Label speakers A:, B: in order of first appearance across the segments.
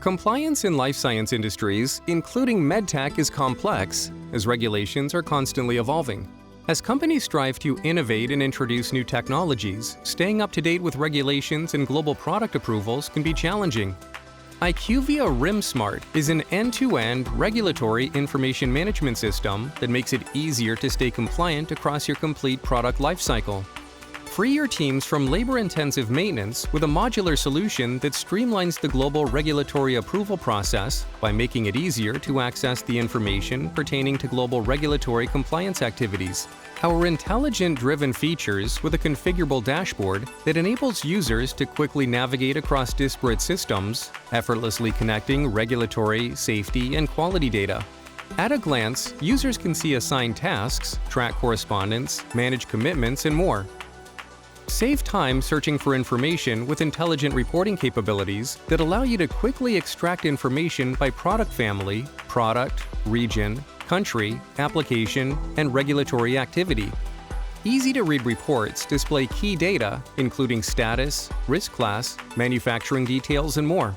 A: Compliance in life science industries, including MedTech, is complex as regulations are constantly evolving. As companies strive to innovate and introduce new technologies, staying up to date with regulations and global product approvals can be challenging. IQVIA RIM Smart is an end-to-end regulatory information management system that makes it easier to stay compliant across your complete product lifecycle. Free your teams from labor-intensive maintenance with a modular solution that streamlines the global regulatory approval process by making it easier to access the information pertaining to global regulatory compliance activities. Our intelligent-driven features with a configurable dashboard that enables users to quickly navigate across disparate systems, effortlessly connecting regulatory, safety, and quality data. At a glance, users can see assigned tasks, track correspondence, manage commitments, and more. Save time searching for information with intelligent reporting capabilities that allow you to quickly extract information by product family, product, region, country, application, and regulatory activity. Easy-to-read reports display key data, including status, risk class, manufacturing details, and more.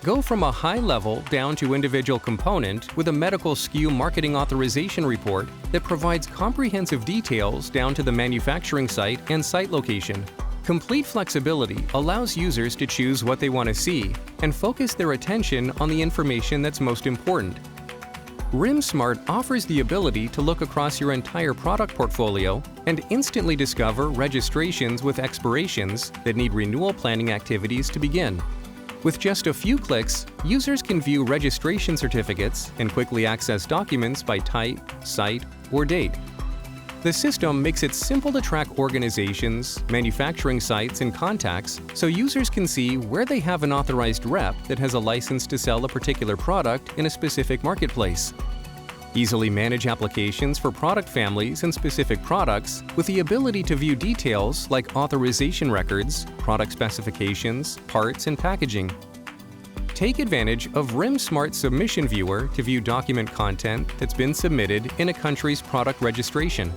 A: Go from a high level down to individual component with a medical SKU marketing authorization report that provides comprehensive details down to the manufacturing site and site location. Complete flexibility allows users to choose what they want to see and focus their attention on the information that's most important. RIM Smart offers the ability to look across your entire product portfolio and instantly discover registrations with expirations that need renewal planning activities to begin. With just a few clicks, users can view registration certificates and quickly access documents by type, site, or date. The system makes it simple to track organizations, manufacturing sites, and contacts so users can see where they have an authorized rep that has a license to sell a particular product in a specific marketplace. Easily manage applications for product families and specific products with the ability to view details like authorization records, product specifications, parts, and packaging. Take advantage of RIM Smart Submission Viewer to view document content that's been submitted in a country's product registration.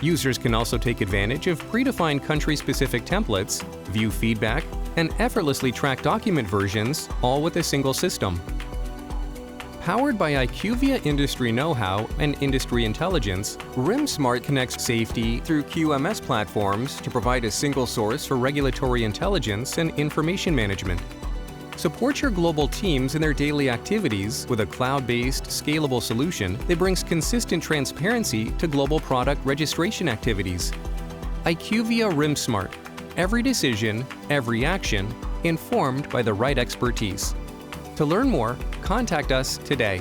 A: Users can also take advantage of predefined country-specific templates, view feedback, and effortlessly track document versions, all with a single system. Powered by IQVIA industry know-how and industry intelligence, RIM Smart connects safety through QMS platforms to provide a single source for regulatory intelligence and information management. Support your global teams in their daily activities with a cloud-based, scalable solution that brings consistent transparency to global product registration activities. IQVIA RIM Smart. Every decision, every action, informed by the right expertise. To learn more, contact us today.